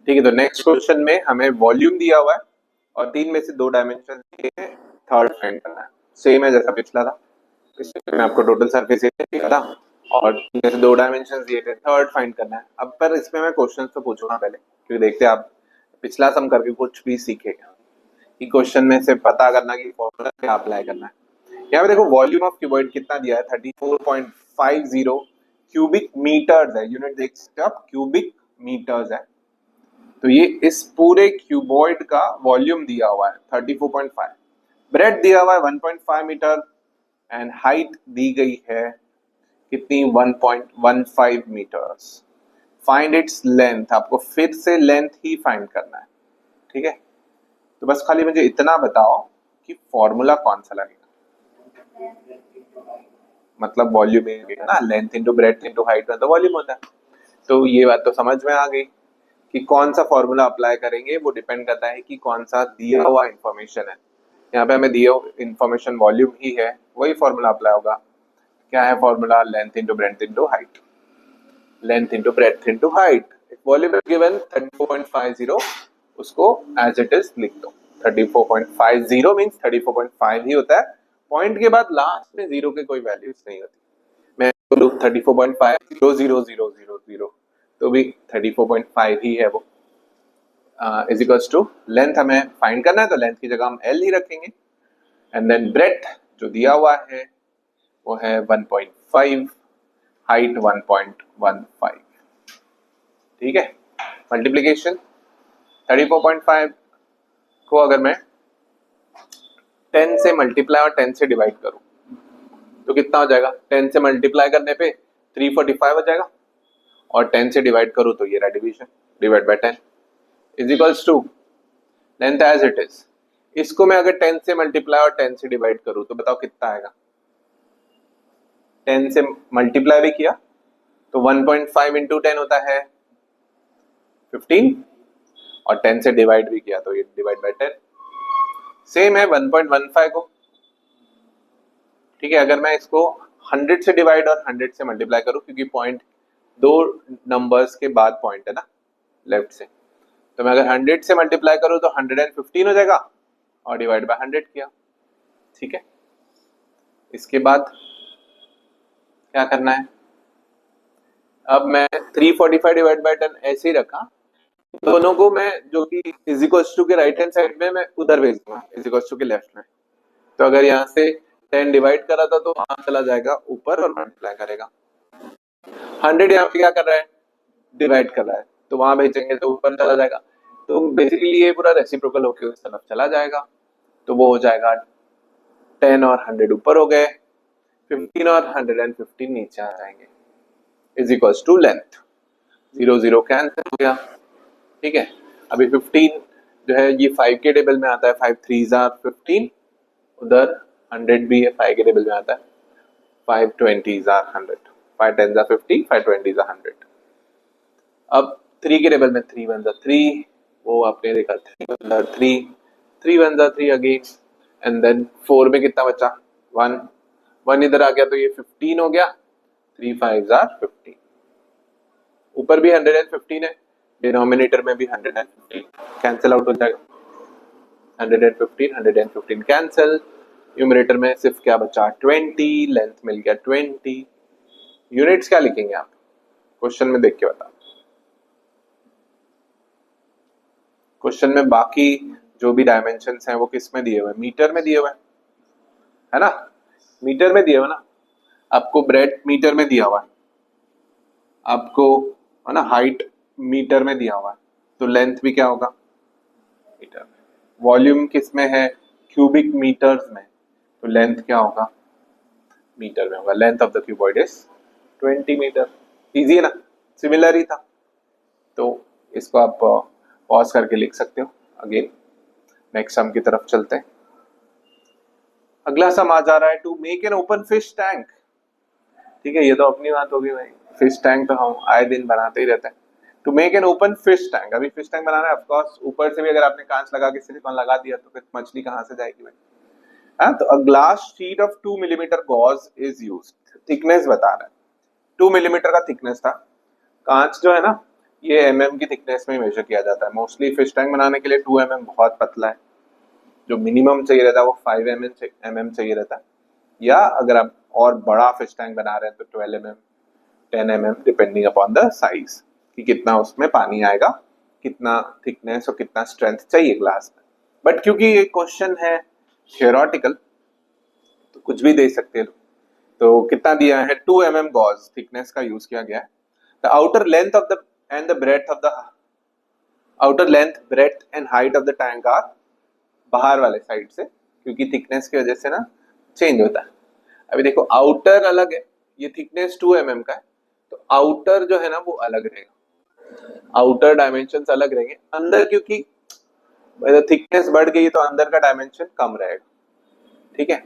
ठीक है, तो नेक्स्ट क्वेश्चन में हमें वॉल्यूम दिया हुआ है और 3 में से 2 डायमेंशन दिए हैं, थर्ड फाइंड करना है। सेम है जैसा पिछला था, पिछले में आपको टोटल सरफेस एरिया दिया था और 3 में से 2 डायमेंशन दिए थे, थर्ड फाइंड करना है। अब पर इसमें मैं क्वेश्चन तो पूछूंगा पहले, क्योंकि देखते हैं आप पिछला सम करके कुछ भी सीखेगा कि क्वेश्चन में से पता करना कि फॉर्मूला क्या अप्लाई करना है। यहाँ पे देखो वॉल्यूम ऑफ क्यूबॉइड कितना दिया है, 34.50 क्यूबिक मीटर्स है। यूनिट देख सकते हो आप, क्यूबिक मीटर्स है। तो ये इस पूरे क्यूबॉइड का वॉल्यूम दिया हुआ है 34.5, ब्रेड दिया हुआ है 1.5 मीटर एंड हाइट दी गई है कितनी, 1.15 मीटर्स। फाइंड इट्स लेंथ, आपको फिर से लेंथ ही फाइंड करना है। ठीक है, तो बस खाली मुझे इतना बताओ कि फॉर्मूला कौन सा लगेगा। मतलब वॉल्यूम है ना, length into breadth into height में तो वॉल्यूम होता है। तो ये बात तो समझ में आ गई कि कौन सा फॉर्मूला अप्लाई करेंगे वो डिपेंड करता है कि कौन सा दिया हुआ इंफॉर्मेशन है। यहाँ पे हमें दिया इंफॉर्मेशन वॉल्यूम ही है, वही फॉर्मूला अप्लाई होगा। क्या है formula, length into breadth into height, length into breadth into height. Volume given 34.50, उसको एज इट इज लिख दो। 34.50 मींस 34.5 ही होता है, पॉइंट के बाद लास्ट में जीरो के कोई वैल्यूज नहीं होती। मैं बोलूं 34.5 तो भी 34.5 ही है वो। इज इक्वल्स टू लेंथ हमें फाइंड करना है तो लेंथ की जगह हम एल ही रखेंगे एंड देन ब्रेड्थ जो दिया हुआ है वो है 1.5, हाइट 1.15। ठीक है, मल्टीप्लीकेशन 34.5 को अगर मैं 10 से मल्टीप्लाई और 10 से डिवाइड करूं तो कितना हो जाएगा, 10 से मल्टीप्लाई करने पे 345 हो जाएगा और 10 से डिवाइड करूं तो ये रहा division, divide by 10 is equals to length as it is. इसको मैं अगर 10 से मल्टीप्लाई और 10 से डिवाइड करूं तो बताओ कितना आएगा। 10 से मल्टीप्लाई भी किया तो 1.5 इंटू 10 होता है 15 और 10 से डिवाइड भी किया तो ये डिवाइड बाय 10। सेम है 1.15 को। ठीक है, अगर मैं इसको 100 से डिवाइड और 100 से मल्टीप्लाई करूं, क्योंकि पॉइंट दो नंबर्स के बाद पॉइंट है ना लेफ्ट से, तो मैं अगर 100 से मल्टीप्लाई करूं तो 115 हो जाएगा और डिवाइड बाय 100 किया। ठीक है, इसके बाद क्या करना है, अब मैं 345 डिवाइड बाय 10 ऐसे ही रखा, दोनों को मैं जो कि इज इक्वल्स टू के राइट हैंड साइड में मैं उधर भेज दूंगा इज इक्वल्स टू के लेफ्ट में। तो अगर यहाँ से 10 डिवाइड करा था तो वहां चला जाएगा ऊपर और मल्टीप्लाई करेगा। 100 यहाँ पे क्या कर रहा है, डिवाइड कर रहा है, तो वहां भेजेंगे तो ऊपर चला जाएगा। तो बेसिकली ये पूरा रेसिप्रोकल होके उस तरफ चला जाएगा, तो वो हो जाएगा 10 और 100 ऊपर हो गए, 15 और 115 नीचे आ जाएंगे is equals to length. 0 0 cancel हो गया। ठीक है, अभी 15 जो है ये 5 के टेबल में आता है, 5 3s are 15, उधर 100 भी है 5 के टेबल में आता है, 5 20s are 100, 5 10s are 50, 5 20s are 100। अब 3 के टेबल में 3 1s are 3, वो आपने देखा 3 1s are 3, 3 1s are 3 again and then 4 में कितना बचा 1, 1 इधर आ गया तो ये 15 हो गया, 3 5s are 15। ऊपर भी 115 है, डिनोमिनेटर में भी 115 कैंसिल आउट हो जाएगा, 115 115 कैंसिल, न्यूमरेटर में सिर्फ क्या बचा 20, लेंथ मिल गया 20। यूनिट्स क्या लिखेंगे आप, क्वेश्चन में देख के बता। क्वेश्चन में बाकी जो भी डायमेंशंस हैं वो किस में दिए हुए हैं, मीटर में दिए हुए हैं, है ना, मीटर में दिए हुए ना। आपको ब्रेड मीटर में दिया हुआ है, आपको है ना हाइट मीटर में दिया हुआ है, तो लेंथ भी क्या होगा मीटर में। वॉल्यूम किस में है, क्यूबिक मीटर्स में, तो लेंथ क्या होगा मीटर में होगा। Length of the cuboid is 20 metre. Easy है ना, सिमिलर ही था, तो इसको आप पॉज करके लिख सकते हो। अगेन नेक्स्ट सम की तरफ चलते हैं। अगला सम आ जा रहा है, to make an open fish tank. ठीक है, ये तो अपनी बात होगी भाई, फिश टैंक तो हम आए दिन बनाते ही रहते हैं। To make an open fish tank, अभी फिश टैंक बनाना है, ऑफ कोर्स ऊपर से भी अगर आपने कांच लगा के सिलिकॉन लगा दिया तो फिर मछली कहाँ से जाएगी भाई। हाँ, तो a glass sheet of 2 millimetre gauge is used. Thickness बता रहा है, 2 मिलीमीटर का थिकनेस था। कांच जो है ना ये mm की थिकनेस में मेजर किया जाता है मोस्टली। फिश टैंक बनाने के लिए 2 mm बहुत पतला है, जो मिनिमम चाहिए रहता है वो 5 mm चाहिए रहता है, या अगर आप और बड़ा फिश टैंक बना रहे हैं तो 12 mm 10 mm depending upon the size कि कितना उसमें पानी आएगा, कितना थिकनेस और कितना स्ट्रेंथ चाहिए ग्लास में। बट क्योंकि ये क्वेश्चन है थियोरेटिकल तो कुछ भी दे सकते हैं। तो कितना दिया है, 2 mm गॉज थिकनेस का यूज किया गया है। The outer length of the and the breadth of the outer length breadth and height of the tank are, बाहर वाले साइड से, क्योंकि थिकनेस की वजह से ना चेंज होता है। अभी देखो आउटर अलग है, ये थिकनेस 2 mm का है, तो आउटर जो है ना वो अलग रहेगा, आउटर डायमेंशन अलग रहेंगे। अंदर क्योंकि थिकनेस बढ़ गई तो अंदर का डायमेंशन कम रहेगा, ठीक है।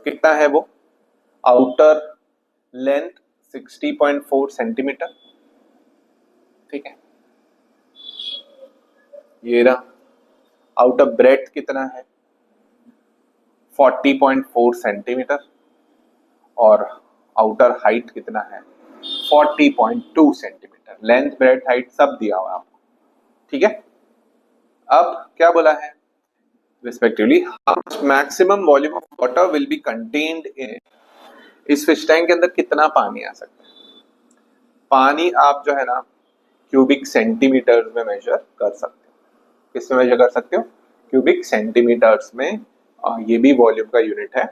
कितना है वो, आउटर लेंथ 60.4 सेंटीमीटर, ठीक है। ये रहा आउटर ब्रेड्थ कितना है 40.4 सेंटीमीटर, और आउटर हाइट कितना है 40.2 सेंटीमीटर। लेंथ ब्रेड्थ हाइट सब दिया हुआ है आपको, ठीक है। अब क्या बोला है, respectively maximum volume of water will be contained in, इस फिश टैंक के अंदर कितना पानी आ सकता है। पानी आप जो है ना क्यूबिक सेंटीमीटर में मेजर कर सकते हो। किस में मेजर कर सकते हो, क्यूबिक सेंटीमीटर्स में, ये भी वॉल्यूम का यूनिट है,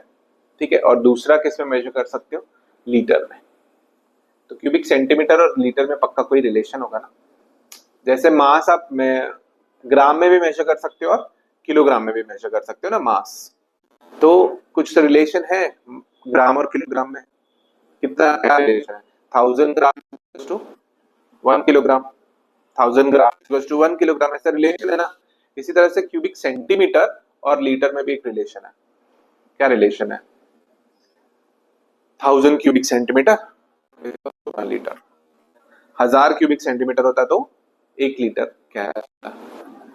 ठीक है। और दूसरा किस में मेजर कर सकते हो, लीटर में। तो क्यूबिक सेंटीमीटर और लीटर में पक्का कोई रिलेशन होगा ना। जैसे मास आप में ग्राम में भी मेजर कर सकते हो और किलोग्राम में भी मेजर कर सकते हो ना मास, तो कुछ रिलेशन है ग्राम और किलोग्राम में। कितना क्या रिलेशन है, 1000 gram to 1 kilogram, 1000 gram to 1 kilogram, ऐसा रिलेशन है ना। इसी तरह से क्यूबिक सेंटीमीटर और लीटर में भी एक रिलेशन है। क्या रिलेशन है, 1000 cubic centimetre 1 litre, 1000 cubic centimetre होता तो 1 लीटर क्या है।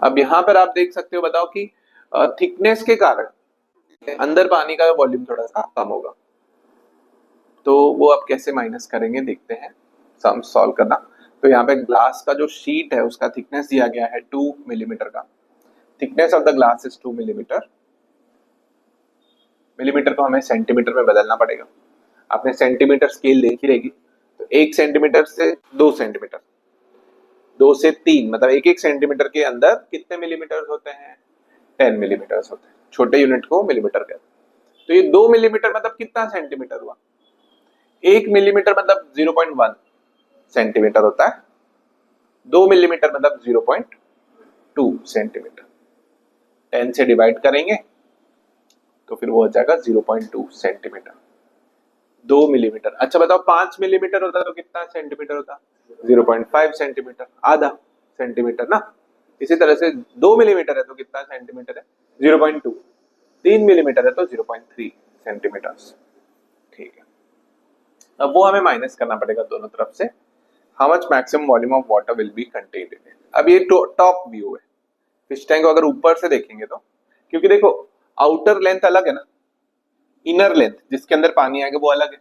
अब यहां पर आप देख सकते हो, बताओ कि थिकनेस के कारण अंदर पानी का वॉल्यूम थोड़ा सा कम होगा, तो वो आप कैसे माइनस करेंगे देखते हैं, सम सॉल्व करना। तो यहाँ पे ग्लास का जो शीट है उसका थिकनेस दिया गया है 2 मिलीमीटर का, thickness of the glass is 2 millimetre. Millimetre को हमें सेंटीमीटर में बदलना पड़ेगा, आपने सेंटीमीटर स्केल देखी रहेगी, तो 1 सेंटीमीटर से 2 सेंटीमीटर, 2 से 3, मतलब 1 सेंटीमीटर के अंदर कितने मिलीमीटर होते हैं, 10 मिलीमीटर होते हैं। छोटे यूनिट को मिलीमीटर कहते हैं। तो ये 2 मिलीमीटर मतलब कितना सेंटीमीटर हुआ, 1 मिलीमीटर मतलब 0.1 सेंटीमीटर होता है, 2 मिलीमीटर मतलब 0.2 सेंटीमीटर। 10 से डिवाइड करेंगे तो फिर वो हो जाएगा 0.2 सेंटीमीटर, 2 मिलीमीटर। अच्छा बताओ 5 मिलीमीटर होता तो कितना सेंटीमीटर होता, 0.5 सेंटीमीटर, आधा सेंटीमीटर ना। इसी तरह से 2 मिलीमीटर है तो कितना सेंटीमीटर है, 0.2, 3 मिलीमीटर है तो 0.3 सेंटीमीटर, ठीक है। अब वो हमें माइनस करना पड़ेगा दोनों तरफ से, how much maximum volume of water will be contained in it. अब ये टॉप व्यू है फिश टैंक को अगर ऊपर से देखेंगे तो, क्योंकि देखो आउटर लेंथ अलग है ना, इनर लेंथ जिसके अंदर पानी आएगा वो अलग है,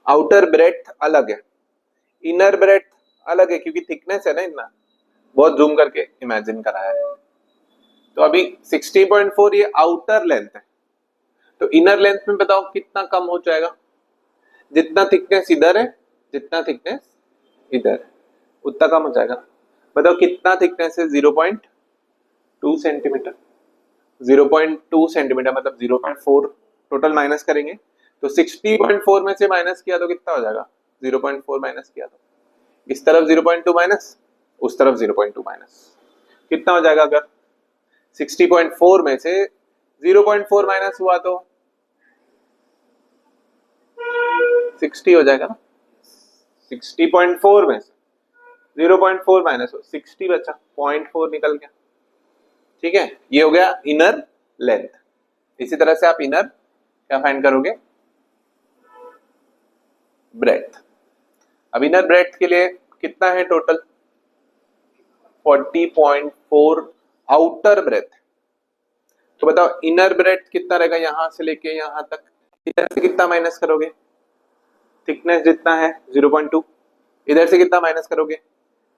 आउटर ब्रेड्थ अलग है, इनर ब्रेड्थ अलग है, क्योंकि थिकनेस है ना इतना, बहुत जूम करके इमेजिन कराया है। तो अभी 60.4 ये आउटर लेंथ है, तो इनर लेंथ में बताओ कितना कम हो जाएगा, जितना थिकनेस इधर है जितना थिकनेस इधर है उतना कम हो जाएगा। बताओ कितना थिकनेस है, 0.2 सेंटीमीटर, 0.2 सेंटीमीटर मतलब 0.4, टोटल माइनस करेंगे तो 60.4 में से माइनस किया तो कितना हो जाएगा, 0.4 माइनस किया तो इस तरफ 0.2 माइनस, उस तरफ 0.2 माइनस, कितना हो जाएगा, अगर 60.4 में से 0.4 माइनस हुआ तो 60 हो जाएगा ना। 60.4 में से 0.4 माइनस हो 60 बचा, 0.4 निकल गया, ठीक है। ये हो गया इनर लेंथ। इसी तरह से आप इनर क्या फाइंड करोगे, ब्रेड्थ। अब इनर ब्रेड्थ के लिए कितना है टोटल, 40.4 आउटर ब्रेड्थ। तो बताओ इनर ब्रेड्थ कितना रहेगा, यहां से लेके यहां तक, इधर से कितना माइनस करोगे, थिकनेस जितना है 0.2, इधर से कितना माइनस करोगे,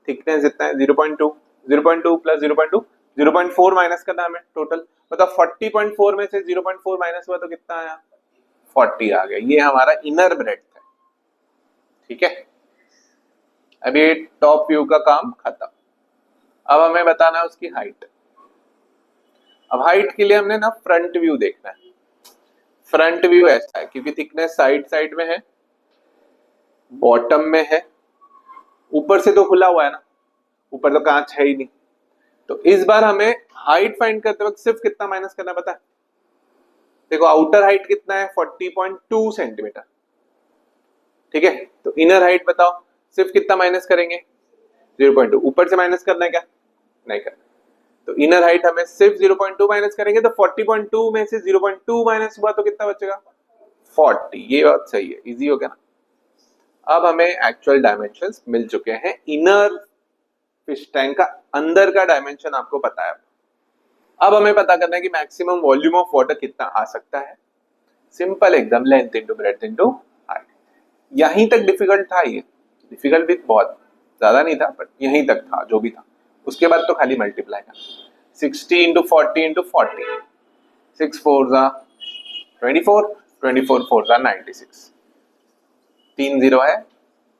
थिकनेस जितना है 0.2, 0.2 प्लस 0.2, 0.4 माइनस करना हमें टोटल, मतलब 40.4 में से 0.4 माइनस हुआ तो कितना आया, 40 आ गया। ये हमारा इनर ब्रेड्थ है, ठीक है। अभी टॉप व्यू का काम खत्म। अब हमें बताना है उसकी हाइट। अब हाइट के लिए हमने ना फ्रंट व्यू देखना है। फ्रंट व्यू ऐसा है क्योंकि थिकनेस साइड साइड में है, बॉटम में है, ऊपर से तो खुला हुआ है ना, ऊपर तो कांच है ही नहीं। तो इस बार हमें हाइट फाइंड करते वक्त सिर्फ कितना माइनस करना पता है, देखो आउटर हाइट कितना है 40.2 सेंटीमीटर, ठीक है। तो इनर हाइट बताओ सिर्फ कितना माइनस करेंगे, 0.2। ऊपर से माइनस करना है क्या, नहीं करना। तो इनर हाइट हमें सिर्फ 0.2 माइनस करेंगे, तो 40.2 में से 0.2 माइनस हुआ तो कितना बचेगा, 40। ये बात सही है, इजी हो गया ना। अब हमें एक्चुअल डायमेंशंस मिल चुके हैं। इनर फिश टैंक का अंदर का डायमेंशन आपको पता है। अब हमें पता करना है कि मैक्सिमम वॉल्यूम ऑफ वाटर कितना आ सकता है। सिंपल एकदम, length into breadth into height. यहीं तक डिफिकल्ट था ये, डिफिकल्ट भी बहुत ज्यादा नहीं था, बट यहीं तक था जो भी था। उसके बाद तो खाली मल्टीप्लाई का 60 इंटू 40 इंटू 40, 6 4 जा 24, 24 4 जा 96, 3 जीरो है,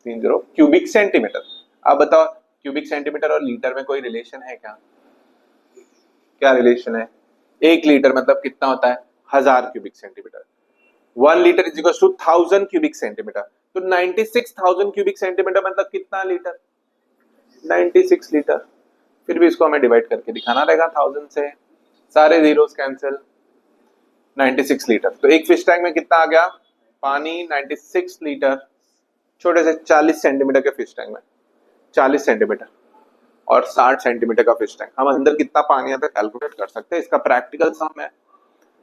3 जीरो क्यूबिक सेंटीमीटर। अब बताओ क्यूबिक सेंटीमीटर और लीटर में कोई रिलेशन है क्या, क्या रिलेशन है, 1 लीटर मतलब कितना होता है 1000 cubic centimetre, 1 litre is equal to 1000 cubic centimetre. तो 96,000 क्यूबिक सेंटीमीटर मतलब कितना लीटर, 96 लीटर। फिर भी इसको हमें डिवाइड करके दिखाना रहेगा 1000 से, सारे जीरोस कैंसिल, 96 लीटर। तो एक फिश टैंक में कितना आ गया, पानी 96 लीटर। छोटे से 40 सेंटीमीटर के फिश टैंक में 40 सेंटीमीटर और 60 सेंटीमीटर का फिश टैंक, हम अंदर कितना पानी आता है कैलकुलेट कर सकते हैं। इसका प्रैक्टिकल सम मैं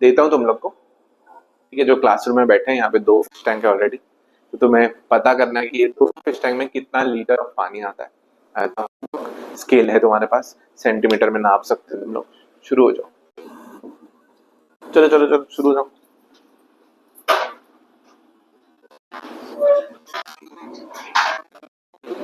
देता हूं तुम लोग को, ठीक है। जो क्लासरूम में बैठे हैं यहाँ पे 2 फिश टैंक है ऑलरेडी, तो तुम्हें पता करना है कि ये 2 फिश टैंक में कितना लीटर ऑफ पानी आता है। स्केल है तुम्हारे पास, सेंटीमीटर में नाप सकते हो तुम लोग। शुरू हो जाओ, चलो चलो चलो शुरू हो जाओ।